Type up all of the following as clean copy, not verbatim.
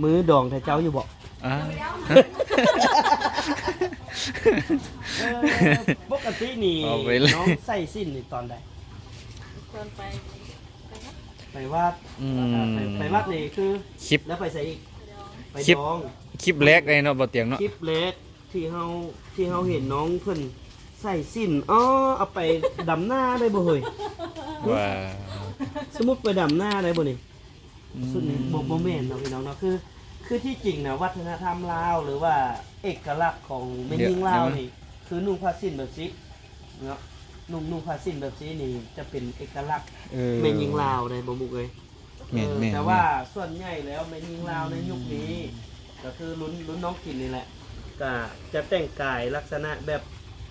มือดองแต่เจ้าอยู่บ่ปกตินี่น้องใส่สิ้นนี่ตอนใดตอนไปวาดไปวาดนี่คือคลิปแล้วไปใส่อีกไปดอง คลิปแรกเลยเนาะบ่เตียงเนาะคลิปเล็กที่เฮาเห็นน้องเพิ่นใส่สิ้นเอาไปดำหน้าได้บ่เฮ้ยว่าสมมุติไปดำหน้าได้บ่นี่สุดนี้บ่แม่นเนาะพี่น้องเนาะคือที่จริงนะวัฒนธรรมลาวหรือว่าเอกลักษณ์ของแม่ยิงลาวนี่คือนุ่งผ้าสิ้นแบบนี้เนาะนุ่งผ้าสิ้นแบบนี้นี่จะเป็นเอกลักษณ์แม่ยิงลาวในบ่มุกเลยแต่ว่าส่วนใหญ่แล้วแม่ยิงลาวในยุคนี้ก็คือลุ้นน้องกินนี่แหละก็จะแต่งกายลักษณะแบบ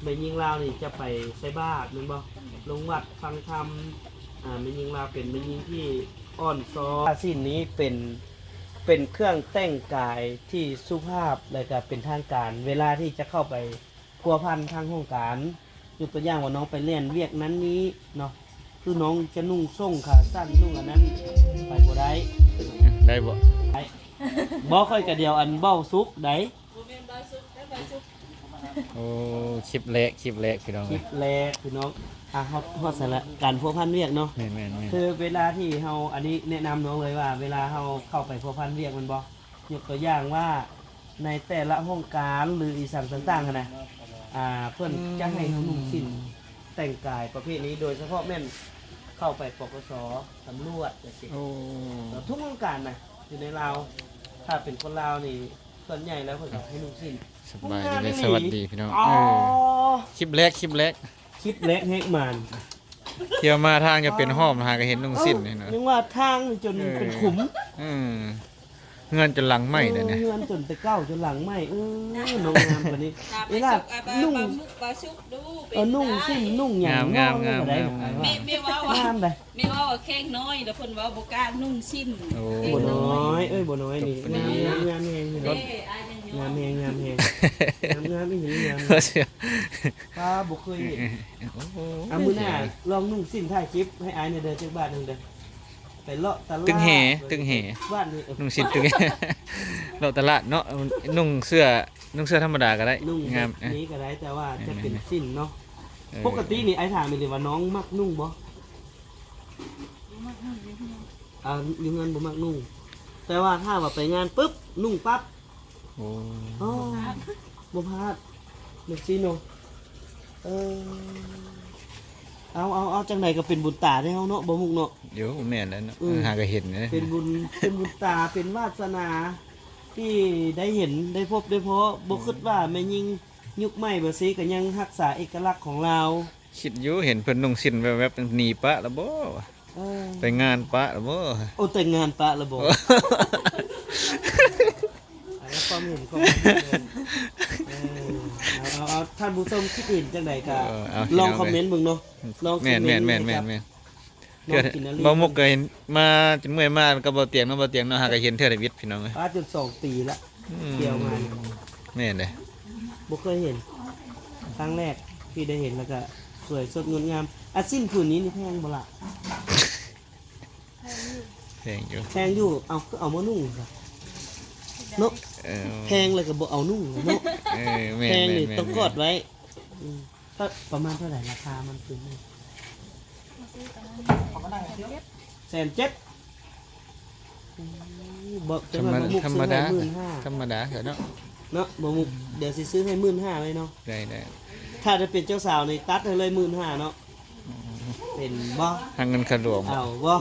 แม่ยิงลาวนี่จะไปใส่บาตรแม่นบ่ลงวัดฟังธรรมแม่ยิงลาวเป็นแม่ยิงที่อ่อนซ้อมผ้าสิ้นนี้เป็นเครื่องแต่งกายที่สุภาพและก็เป็นทางการเวลาที่จะเข้าไปพัวพันทางห้องการยกตัวอย่างว่าน้องไปเล่นเวียกนั้นนี้เนาะคือน้องจะนุ่งส่งขาสั้นนุ่งอันนั้นไปบ่ได้บ่ได้บ่ค่อยกะเดียวอันเบ้าซุกได้โอ้คลิปแรกพี่น้องคลิปแรกพี่น้องฮอดสาระการพัวพันเวียกเนาะแม่นคือเวลาที่เฮาอันนี้แนะนำน้องเลยว่าเวลาเฮาเข้าไปพัวพันเวียกมันบ่ยกตัวอย่างว่าในแต่ละห้องการหรืออีสังต่างๆนะเพื่อนจะให้เฮานุ่งสิ้นแต่งกายประเภทนี้โดยเฉพาะแม่นเข้าไปปกสตำรวจจังซี่ทุกห้องการนะอยู่ในลาวถ้าเป็นคนลาวนี่ส่วนใหญ่แล้วเพิ่นก็ให้นุ่งสิ้นสบายดีสวัสดีพี่น้องคลิปแรกคลิปเล็กเฮกมันเที่ยวมาทางจะเป็นห้อมหาก็เห็นนุ่งสิ้นนี่เนาะนึกว่าทางจนเป็นขุมเงินจนหลังไหม้เลยเนี่ยเงินจนแต่เก้าจนหลังไหม้น้องงามกว่านี้เวลานุ่งนุ่งสิ้นนุ่งอย่างงามได้ไม่ว่าไม่ว่าแข้งน้อยแต่เพิ่นว่าบ่กล้านุ่งสิ้นบ่น้อยบ่น้อยนี่งามแฮงนี่งามแฮงงามอีหลีงามป้าบ่เคยเห็นมื้อหน้าลองนุ่งสิ้นถ่ายคลิปให้อายเนี่ยเด้อจักบาทนึงเด้อไปเลาะตลาดตึงแห่บ้านนี่นุ่งสิ้นตึงเลาะตลาดเนาะนุ่งเสื้อธรรมดาก็ได้งามนี้ก็ได้แต่ว่าจะเป็นสิ้นเนาะปกตินี่ไอ้ถามเลยว่าน้องมักนุ่งบ่อยู่งานบ่มักนุ่งแต่ว่าถ้าว่าไปงานปุ๊บนุ่งปั๊บโอ้บ่พลาดเด็กซีโนเอาจังไหนก็เป็นบุญตาได้เฮาเนาะบ่มุกเนาะเดี๋ยวแม่นแล้วเนาะหาก็เห็นนะเป็นบุญตาเป็นวาสนาที่ได้เห็นได้พบได้เพราะบ่คิดว่าแม่ยิงยุคใหม่บ่ซิก็ยังรักษาเอกลักษณ์ของเราคิดอยู่เห็นเพิ่นนุ่งสิ้นแวบๆหนีปะแล้วบ่ไปงานปะแล้วบ่แต่งานปะแล้วบ่ความเห็นเอาท่านผู้ชมคิดเห็นจังไดก็ลองคอมเมนต์เบิ่งเนาะลองแม่นบ่มุกก็เห็นมาจนเมื่อยมาก็บ่เตียงเนาะหาก็เห็นเทื่อชีวิตพี่น้องเอ้ยจน2 ปีละเกี่ยวมาแม่นเด้บ่เคยเห็นครั้งแรกที่ได้เห็นแล้วก็สวยสดงดงามสิ้นผืนนี้นี่แพงบ่ล่ะแพงอยู่เอามานุ่งเนาะแพงเลยก็บ่เอานุ่งเนาะแพงนี่ต้องกอดไว้ถ้าประมาณเท่าไหร่ราคามันคือ170,000บ่ธรรมดาเนาะบ่มุกเดี๋ยวสิซื้อให้ 15,000 เลยเนาะได้ถ้าจะเป็นเจ้าสาวนี่ตัดให้เลย 15,000 เนาะเป็นบ่หาเงินค่าหลวงบ่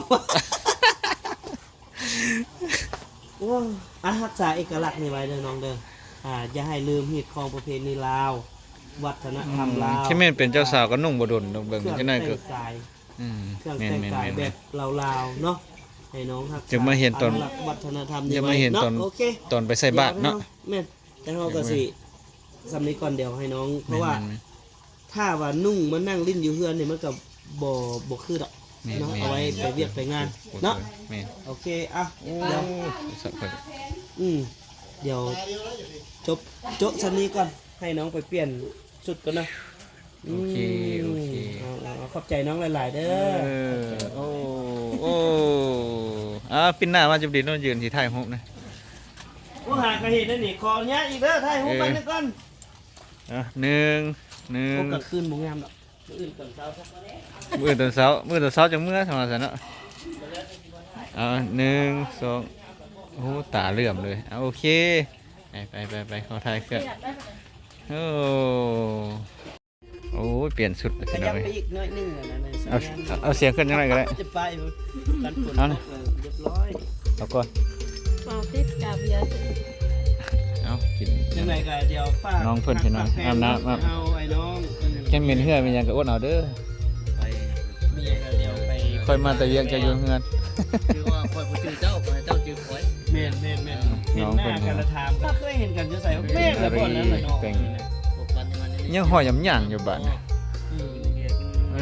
รักษาเอกลักษณ์นี่ไว้เด้อน้องเด้ออย่าให้ลืมฮีตของประเพณีลาววัฒนธรรมลาวที่แม่นเป็นเจ้าสาวก็นุ่งบ่ดนเบิ่งจังได๋ก็เครื่องแต่งกายแบบลาวๆเนาะให้น้องรักษาจะมาเห็นตอนวัฒนธรรมนี่ไว้เนาะตอนไปใส่บาตรเนาะแม่นแต่เฮาก็สิสำนี้ก่อนเดี๋ยวให้น้องเพราะว่าถ้าว่านุ่งมานั่งลิ้นอยู่เฮือนนี่มันก็บ่คือดอกเนาะเอาไว้ไปเวียกไปงานเนาะโอเคเดี๋ยวเดี๋ยวจบโจ๊ะชั้นนี้ก่อนให้น้องไปเปลี่ยนชุดก่อนนะโอเคขอบใจน้องหลายๆเด้อปินหน้ามาจุดดีน้องยืนที่ถ่ายรูปนะ ผู้หากระเห็นนั่นนี่ขอเนี้ยอีกเด้อไทยหูไปนึกก่อน หนึ่ง พวกกลางคืนบ่งามดอกมื้ออื่นก่อนเช้าสัก มื้อตอนเช้าจังมื้อสำหรับฉันเนาะหนึ่งสองโอ้ตาเหลื่อมเลยโอเคไปขอถ่ายเครื่องโอ้เปลี่ยนชุดเลย ข พี่น้ ยั อบ ง ไปอีกน้อยนึงนะในสัญญาณ เอาเสียงขึ้นยังไงก็ได้ จะไปกันฝน เอา ต นะ กเลยเรียบร้อย เอาก่อน ปอติดกาเบียร์ เอากิน ยังไงก็เดี๋ยวฝาก น้องเพิ่นพี่น้อง ฝกแพ อาบน้ำอาบ เอาไอ้น้อง แค่เมียนเหือมันยังก็อดเอาเด้อ มีอะไรเดี๋ยวไป ค่อยมาแต่เวียงจะอยู่เฮือน คือว่าคอยผู้ชื่อเจ้าคอยเจ้าชื่อคอย เมนเห็น น้ ห อง น้า เพิ่น กันละถามก็เคยเห็นกันจะใส่แม่งเลยบ่นั้นเลยเนาะ พวกกันมันนี่ ยังห้อยยำย่างอยู่บ้านนะ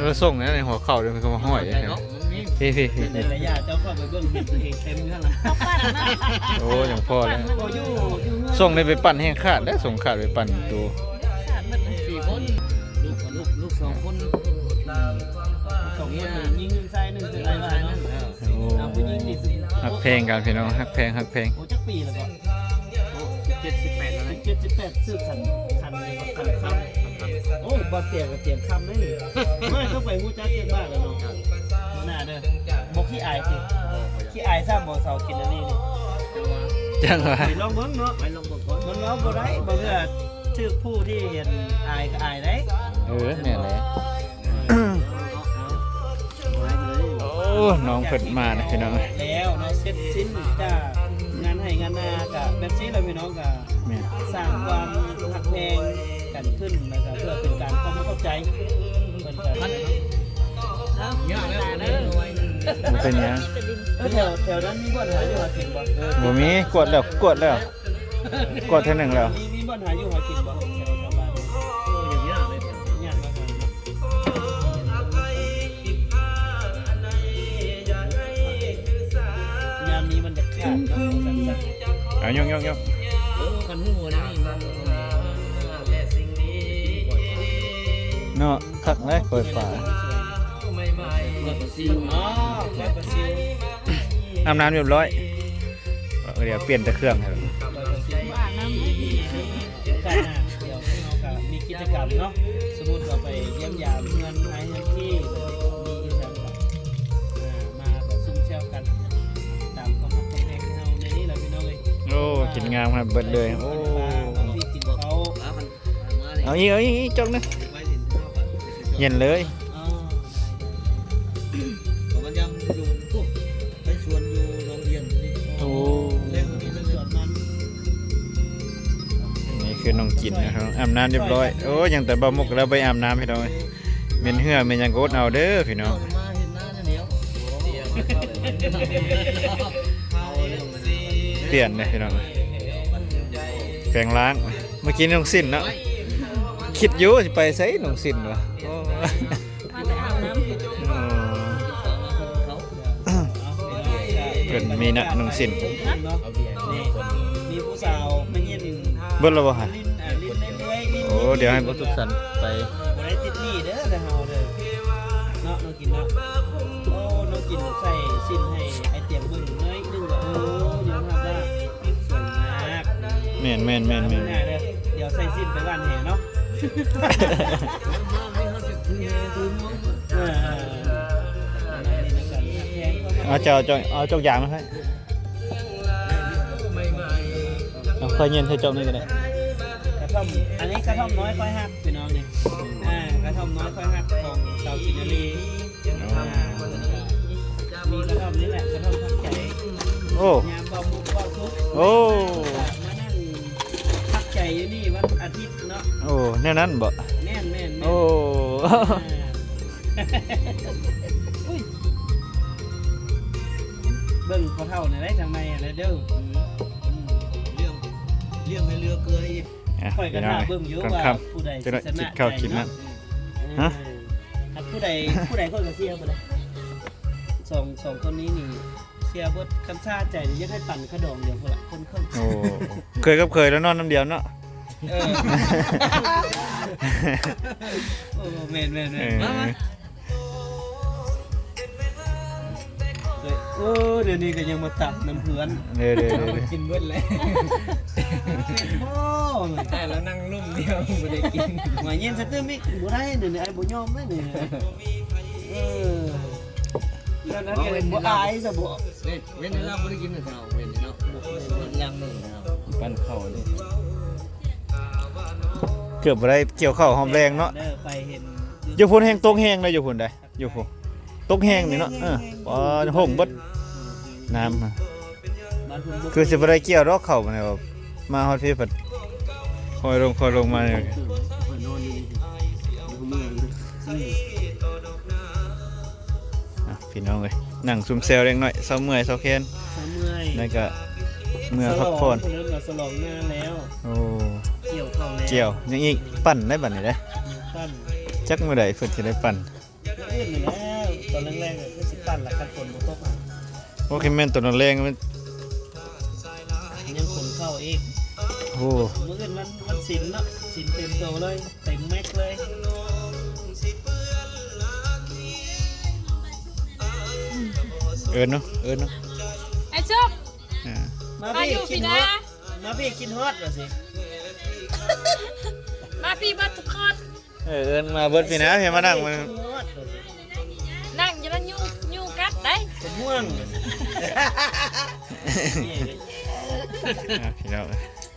เราส่งนะในหัวเข่าเดี๋ยวมันก็มาห้อย ใจ เลย เนาะมันมี พี่ ในระยะเจ้าเข้าไปเบิ่งเห็นตัวเองเต็มอยู่นั่นล่ะ โอ้ยังพอเลย โอ้อยู่ ส่งได้ไปปั่นแห้งขาดได้ส่งขาดไปปั่นตัว 4 คนลูก2 คน สองคนยิงใส่หนึ่งเป็นไรมาเนาะ โอ้ เอาผู้ยิงนี่สิ ฮักเพลงกันพี่น้องฮักเพลง โอ้จักปีแล้วก็ 78แล้วนะ 78ซื้อคันเลยคันค่ำโอ้บ่เตียงกับเตียงค่ำได้เลยไม่ต้องไปฮู้จักเตียงบ้านแล้วเนาะน่าเด้อบ่ขี้อายสิขี้อายซ้ำบ่เซากินอันนี้นี่ จังหวะ ไปลองเบิ่งเนาะ ไปลงบ่ก่อน มันเว้าบ่ได้บ่เพื่อชื่อผู้ที่เห็นอายก็อายได้ แม่นเลยโอ้น้องเพิ่นมานะพี่น้อง แล้วเนาะเสร็จสิ้นจ้างานให้งานนาก็แบบนี้แหละพี่น้องก็ แม่น สร้างความหักแพงกันขึ้นนะครับเพื่อเป็นการเข้าใจเพิ่นก็ ยากแล้วเด้อ มันเป็นหยัง แถวนั้นมีบ่อนหาอยู่หากินบ่ บ่มีกดแล้วกดเท่านึงแล้ว มีบ่อนหาอยู่หากินบ่แถวบ้าน อย่างยากเลย ยากมากเลยยามนี้มันจะขาดเนาะสั้น เอายก กันฮู้นะนี่มา เนาะคักเลยเปิดป่า ก็ซิว ๆอ๋อร้อยเปอร์เซ็นต์ อาบน้ำเรียบร้อยเดี๋ยวเปลี่ยนแต่เครื่องให้ ร้อยเปอร์เซ็นต์ ว่าน้ำไม่ดี การหน้าเดี๋ยวเราก็มีกิจกรรมเนาะสมมุติเราไปเยี่ยมยามเพื่อนไอ้ที่มีกิจกรรมมาประชุมแซวกันตามความแข็งแรงของเราในนี้แหละพี่น้องเอ้ย โอ้กินงามครับเบิดเลยโอ้ พี่กินเขา มันมา เอาอีกจกนะ ไว้สินเท่ากัน เย็นเลย อ๋อ มันยังอยู่พวกไปชวนอยู่โรงเรียนนี่ โอ้ เล่นมีเป็นส่วนมัน นี่คือน้องกินนะครับอาบน้ำเรียบร้อยโอ้ยังแต่บ่มุกแล้วไปอาบน้ำพี่น้องเม็นเหือเม็นยังโกดเอาเด้อพี่น้อง มาเห็นหน้าเหนียวเอาเรื่องมัน เปลี่ยนเลยพี่น้องแปลงล้างเมื่อกี้น้องสิ้นเนาะคิดอยู่สิไปไสน้องสิ้นวะโอ้ มาแต่อาบน้ำ เพิ่นมีนะน้องสิ้น เอาเบียร์ นี่มีผู้สาวไม่เงี้ยลิน เบิ่แล้วบ่ฮะ ลินลินเรื่อยๆลิน โอ้เดี๋ยวให้บ่ทุกสันไป บ่ได้ติดหนี้เด้อแต่เฮาเด้อเนาะน้องกินเนาะโอ้น้องกินใส่สิ้นให้ไอเตียงเบิ่งน้อยนึงว่าโอ้เดี๋ยวทำได้สวยมาก แม่น หน้าเด้อเดี๋ยวใส่สิ้นไปบ้านแห่เนาะ มาไม่เขาจะคุยคุยมั้ง เอาเจ้าอย่างมาให้เอาค่อยเย็นให้เจ้านี่ก็ได้ กระท่อมอันนี้กระท่อมน้อยค่อยฮักพี่น้องนี่กระท่อมน้อยค่อยฮักของชาวกินนารีมีกระท่อมนี่แหละกระท่อมพักใจ โอ้ ยามเบามุกเบาทุกข์ โอ้ มานั่งพักใจอยู่นี่วันอาทิตย์เนาะ โอ้แน่นั้นบ่ แม่น โอ้ เบิ่งเขาเท่าไหนได้ทำไมอะไรเด้อ เรื่องไม่เลือกเกลืออีก ค่อยกันหน้าเบิ่งอยู่ว่าผู้ใด จะได้คิดข้าวคิดนะ ผู้ใดคนก็เสียบ่ได้สองคนนี้นี่เสียเบิดกันซ่าใจยังให้ปั่นขดองเดียวพุ่นละคน โอ้เคยแล้วนอนน้ำเดียวเนาะ โอ้แม่น เออ เค เดี๋ยวนี้ก็ยังมาตักน้ำเพื่อน เด้อ กินเบิดเลย โอ้ แต่แล้วนั่งลุ่มเดียวไม่ได้กิน มาเย็นสะตื้อมิกบ่ได้เดี๋ยวนี้ไอ้บ่ยอมได้นี่แล้วนั้นก็บ่อายซะบ่ เว้นเราไม่ได้กินแต่เราเว้นเนาะเว้นย่างหนึ่งนะครับปั้นเข่าเลย เกือบบ่ได้เกี่ยวข้าวหอมแรงเนาะ เด้อไปเห็น อยู่พุ่นแห้งตกแห้งได้อยู่พุ่นได้อยู่พุ่นตกแห้งนี่เนาะบ่ห่มเบิดน้ำ บ้านคุณ คือสิบ่ได้เกี่ยวดอกเข้ามาเนี่ยแบบมาฮอดพี่เพิ่นคอยลงมาเนี่ย นอนอยู่นี่เมือง พี่น้องเอ้ยนั่งซุ่มแซวเล็กน้อยเซาเมื่อยเซาแค้น เมื่อย แล้วก็เมื่อพักผ่อน เริ่มมาสลองหน้าแล้ว โอ้ เกี่ยวเข้าแล้ว เกี่ยวยังอีกปั่นได้บัดนี้เด้ ปั้น จักมื้อใดเพิ่นสิได้ปั่น อื่นอยู่แล้วตอนแรกๆก็สิปั้นละกันฝนบ่ตก โอเคแม่นตัวนั้นแรงมัน ยังขนเข้าอีก โอ้ มื้ออื่นมันสินเนาะสินเต็มโตเลยเต็มแม็กเลย เอิ้นเนาะ ไอ้จุ๊บ อ่า มา มาอยู่ กิ พี่ นฮ นะ อตมาพี่กินฮอตเหรอสิ มาพี่มาทุกคน เอิ้นมาเบิดพี่นะพี่มานั่งมัน กินฮอตเหรอสิ นั่งอยู่นั่นยุ่งกัดได้ ผมม่วง พี่น้อง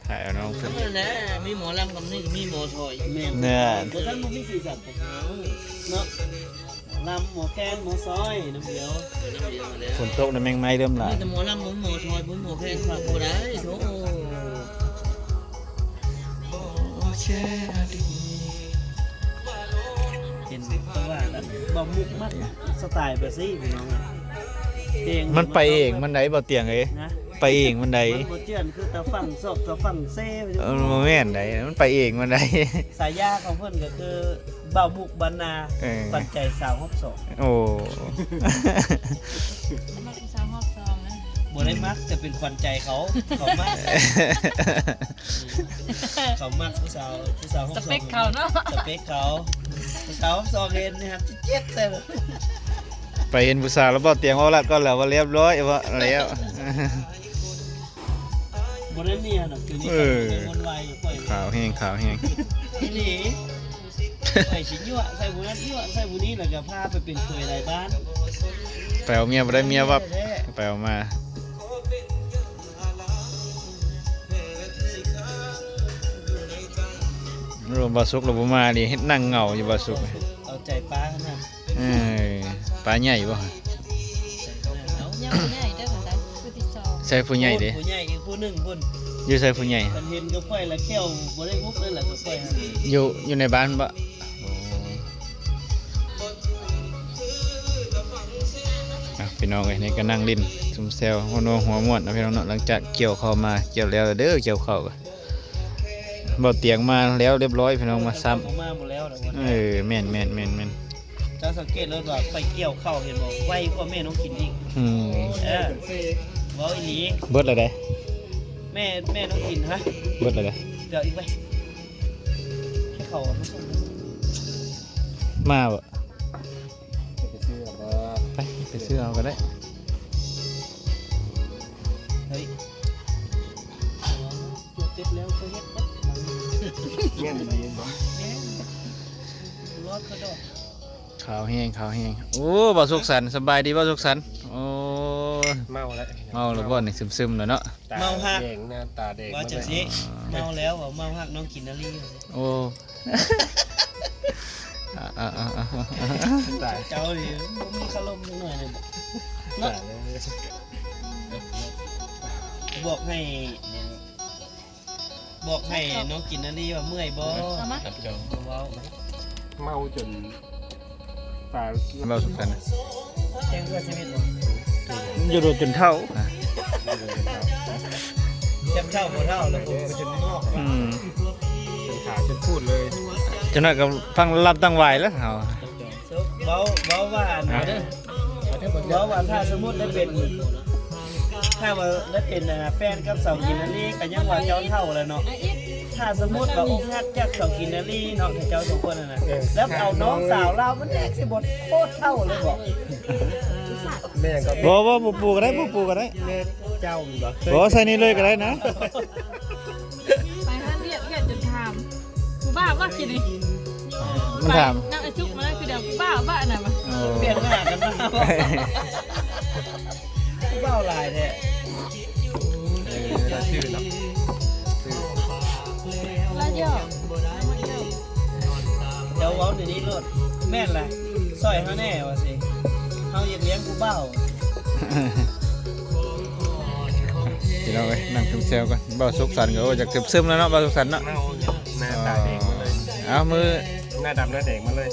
ถ่ายเอาน้องเพิ่น นั่นแหละมีหมอลำกับนี่มีหมอถอย แม่น เนี่ย บ่ทันบ่มีสีสันของเขาเนาะลำหมอแคนหมอซอยน้ำเดียว ฝนตกแล้วแมงไม้เริ่มหลาย มีแต่หมอลำหมอถอยหมอแค่ความโบได้โถ เห็นเพราะว่าบ่มุกมักสไตล์แบบซี่พี่น้องเพลง มันไปเองมันไดบ่เตียงเอ้ย นะ ไปเองมันได มันบ่เจือนคือตะฝั่งศอกตะฝั่งเซ่ บ่แม่นไดมันไปเองมันได สายยาของเพิ่นก็คือเบามุกบรรณา เออ ปัจจัยสาวฮอบศอก โอ้ มาพี่สาวหอบซองนะ บ่ได้มักแต่เป็นขวัญใจเขาเขามักเขามักผู้สาวฮอบ ส ศอก เปคเขาเนาะ สเปคเขาผู้สาวฮอบศอกเห็นนะครับเจ็บแต่ ไปเห็นผู้สาวแล้วบ่เตียงเอาลัดก็แล้วว่าเรียบร้อยว่าแล้ว บ่ได้เมียดอกคือนี่ เออ วนวายอยู่ปล่อย ขาวแห้ง อีหลีใส่ชิ้นยั่วใส่บุนั้นยั่วใส่บุนี้แล้วก็พาไปเป็นเคยไรบ้าน ไปเอาเมียบ่ได้เมียวับไปเอามา รวมบาสุกเราบ่มาดิเฮ็ดนั่งเหงาอยู่บาสุก เอาใจป้าขนาด เอ้ยปลาใหญ่บ่ เอา ยังไม่ได้ได้เหมือนกันคือที่สอง ใส่ผู้ใหญ่เด้ ผู้ใหญ่อีกผู้หนึ่งคน อยู่ใส่ผู้ใหญ่ กันเห็นก็ค่อยละแก้วบ่ได้งุบเลยล่ะก็ค่อย อยู่ในบ้านบ่พี่น้องเอ้ยนี่ก็นั่งลิ้นซุ่มแซวหัวโนหัวม่วนนะพี่น้องเนาะหลังจากเกี่ยวข้าวมาเกี่ยวแล้วเด้อเกี่ยวข้าวก็บ่เตียงมาแล้วเรียบร้อยพี่น้องมาซ้ำ เอามาหมดแล้วเดี๋ยววัน แม่น จะสังเกตเลยว่าไปเกี่ยวข้าวเห็นบ่ไวกว่าแม่น้องกินอีก อืม เว้าอีหลี เบิดแล้วได้ แม่น้องกินฮะ เบิดแล้วได้ เดี๋ยวอีกไปให้เขาเอามาส่ง มาบ่ไปซื้อเอาก็ได้ เฮ้ยจุดเจ็บแล้วก็เฮ็ดบัด เงี้ยดีบ่ แม่รอดก็ดอก ขาวแห้งโอ้บ่สุขสันต์สบายดีบ่สุขสันต์โอ้ เมาแล้ว เมาแล้วบ่นี่ซึมๆแล้วเนาะ เมาหัก แดงหน้าตาแดง ว่าจังสิเมาแล้วว่าเมาหักน้องกินนาลี โอ้อ่า ตาย เจ้าดิบ่มีคารมจังหน่อยเลยเนาะบอกให้น้องกินนาลีว่าเมื่อยบ่ เอามา ครับเจ้า เว้า เมาจนตา บ่สุขสันต์ แจ้งเพื่อชีวิตบ่ อยู่โดดจนเท่า จำเท่าบ่เท่าแล้วผมไปจนงอก อืม จนขาจนพูดเลย จังนั้นก็ฟังรับตั้งไหวแล้วเฮา เว้าว่านะเด้อเว้าว่าถ้าสมมุติได้เป็นถ้าว่าได้เป็นแฟนกับสาวกินนาลีก็ยังว่าเจ้าเท่าแล้วเนาะ ไอ้อีก ถ้าสมมุติว่าอกหักจากสาวกินนาลีเนาะให้เจ้าสองคนน่ะนะแล้วเอาน้องสาวเรามันแยกสิบทโคตรเท่าเลยบอก แม่ก็ บ่ปลูกก็ได้บ่ปลูกก็ได้ แม่เจ้ามีบ่ บ่ใส่นี่เลยก็ได้นะ ไปหาเรียกจนถามกูบ้าว่ากินนี่ มันถาม นั่งไอ้จุกมาแล้วคือเดี๋ยวกูบ้าอันน่ะมา โอ้ เปลี่ยนหน้ากันมาเบ้าลายแท้ ชื่อเนาะ แล้วเดี๋ยว เดี๋ยวเว้าเดี๋ยวนี้โลดแม่นล่ะซอยเฮาแน่ว่าสิเฮาอยากเลี้ยงกูเบ้า พี่น้องเอ้ยนั่งเซลกันบ่สุขสันต์ก็โอ้อยากซึมๆแล้วเนาะบ่สุขสันต์เนาะ เน่าหน้าตาแดงมาเลย เอามือ หน้าดำหน้าแดงมาเลย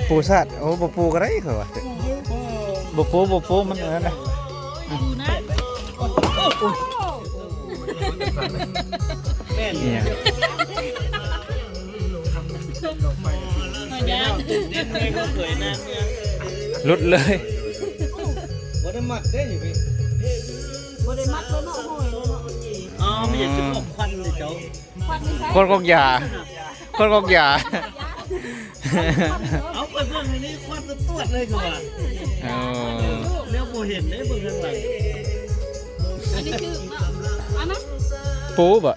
ปูซาดโอ้บ่ปูก็ได้เขาว่าบ่ปูมันอันนั้นนะ ดูนะ แม่น นี่ เนี่ย มาย่าง ตื่นเต้นแม่ก็เผยหน้าเมือง หลุดเลย บ่ได้มัดได้อยู่พี่ บ่ได้มัดแล้วเนาะห้อยแล้วเนาะ อ๋อไม่อยากจะบอกควันเลยเจ้า ควันไม่ใช่ คนกอกยาคนกอกยา เอาไปเบิ่งอันนี้ควันตวดเลยคือว่า เอา เลี้ยวบ่เห็นได้เบิ่งข้างหลัง อันนี้คืออันนั้น ปูบ่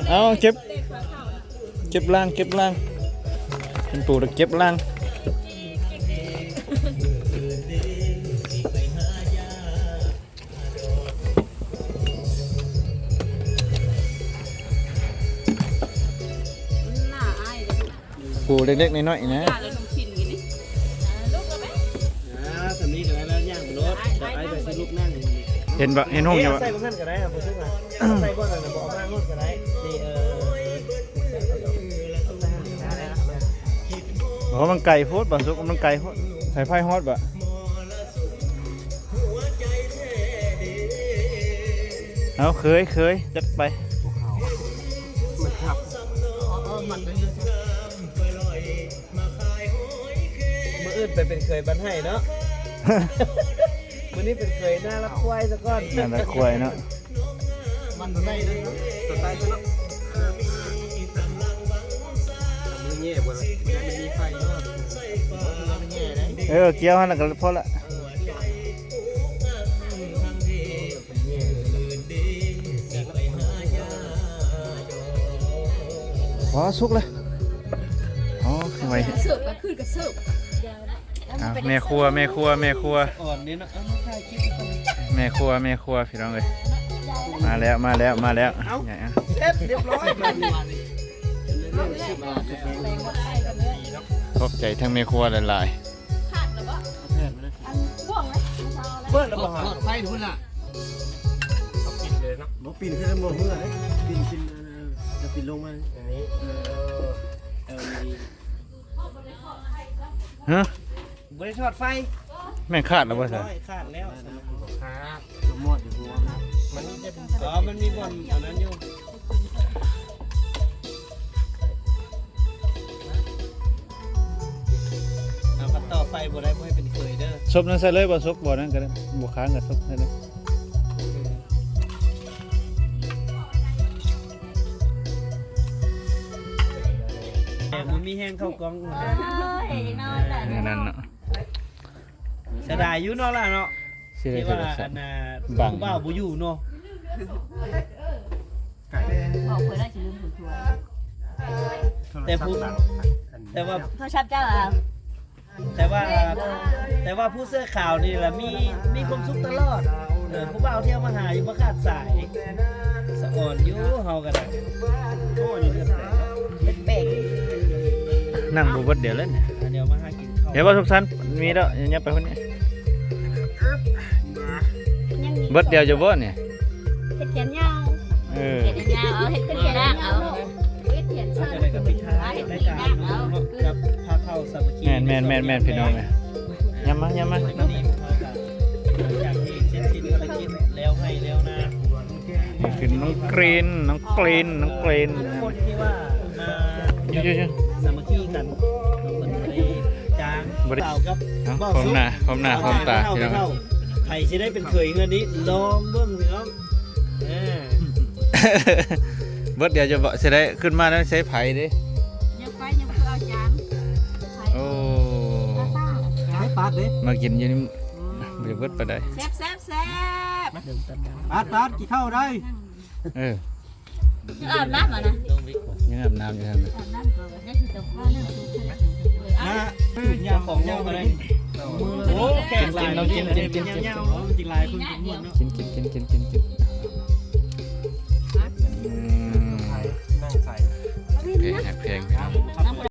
เอาเก็บล่างเป็นปูแล้วเก็บล่าง หน้าอายเลย ปูเล็กๆน้อยๆนะ ย่าเลยน้องชินกินนี่ลูกแล้วไหม สำนีก็ได้แล้วย่างบนรถแต่ไอ้แบบที่ลูกนั่งอยู่นี่ เห็นห้องอยู่บ่ ใส่บนนั่นก็ได้ครับผมซึ่งว่าใส่ก้อนนั่นบอกมาโน่นก็ได้นี่เพราะมันไก่โพดบ่สุกมันไก่โพดใส่ไฟฮอดบ่เอาเคยจัดไป มันขับมันมืออื่นไปเป็นเคยบันให้เนาะมือนี้เป็นเคยหน้ารับควายซะก่อน นั่นแหละควายเนาะ มันได้นะตัวตายซะเนาะมือแง่บ่ล่ะมันมีไฟเนาะมันแง่ได้ เกี่ยวหั่นแล้วก็พอละพอสุกเลยอ๋อไว้ เสิร์ฟก็ขึ้นก็เสิร์ฟ แม่ครัว อ่อนนี่เนาะเอามาถ่ายคลิปกัน แม่ครัวพี่น้องเอ้ยมาแล้วใหญ่อะ เสร็จเรียบร้อยมานี่ ขอบใจทั้งแม่ครัวหลาย ขาดแล้วก็อันบ่วงไหม เบิ้ลแล้วบ่ฮะ ไฟทุนล่ะ ปิดเลยเนาะ บ่ปีนขึ้นบ่เมื่อปีนจะปีนลงมาอย่างนี้ดี ๆฮะ บ่ได้ทอดไฟ แม่งขาดแล้วบ่ซะ ขาดแล้ว ครับสมมติอยู่หัวมันจะเป็น อ๋อมันมีบ่อนอันนั้นอยู่เอาก็ต่อไฟบ่ได้บ่ให้เป็นเคยเด้อ ซบนั้นใส่เลยบ่ซบบ่นั้นก็ได้บ่ค้างก็ซบได้เลย แต่มันมีแห้งเข้ากล้อง นั่นเนาะ เสียดายอยู่เนาะล่ะเนาะ สิได้ ที่ โท ว่าร ศั อั พ น ท์ น่ะ บัง บ่าวบ่อยู่เนาะ บอกเพื่อนได้จะลืมหัวทัว แต่ผู้แต่ว่า โทรศัพท์เจ้าอ่ะ แต่ว่าผู้เสื้อขาวนี่ล่ะมีความสุขตลอดผู้บ่าวเที่ยวมาหาอยู่บ่ขาดสายสะอ่อนอยู่เฮาก็ได้โอ้ยเลือดแตกแล้ว เบรก นั่งบ่เบิดเดี๋ยวเลยเนี่ย เดี๋ยวมาหากินข้าว เดี๋ยวบ่ทุกท่านมีแล้วอย่าไปคนนี้เบิดเดียวจะบ่เนี่ย เห็ดเขียนยาว เออ เห็ดยาวเอาเห็ดขึ้นเขียนล่างเอาเห็ดเขียน เอา สั้น จะได้กับพิธายรายการเนาะกับพาเข้าสามัคคี แม่นพี่น้องเนี่ยยำมา วันนี้เขาก็หลังจากที่เสร็จสิ้นภารกิจแล้วให้แล้วนะ นี่คือน้องกรีน ทุกคนที่ว่ามา อยู่ สามัคคีกันน้องคนบ่ได้จ้างเปล่ากับ ๆเอา เบา พร้อม สุด หน้าพร้อมตาพี่น้อง ใครสิได้เป็นเคยเงินนี้ลองเบิ่งพี่น้อง เบิดเดียวจะบ่สิได้ขึ้นมาแล้วใช้ไผเด้ ยังไปยังเพื่อเอาจาน โอ้ าดเด้ มากินอยู่นี่บ่ได้เบิดปานใด แซ่บแซ่บแซ่บ ปาดกี่เข้าได้ เออ อาบน้ำอ่ะนะ ยังอาบน้ำอยู่ทางนั้น อาบน้ำก่อนได้สิตกข้าวเนี่ย นะยาของยาอะไรโอ้แข็งลายเรากินกินลายคนกินหมดเนาะ กิน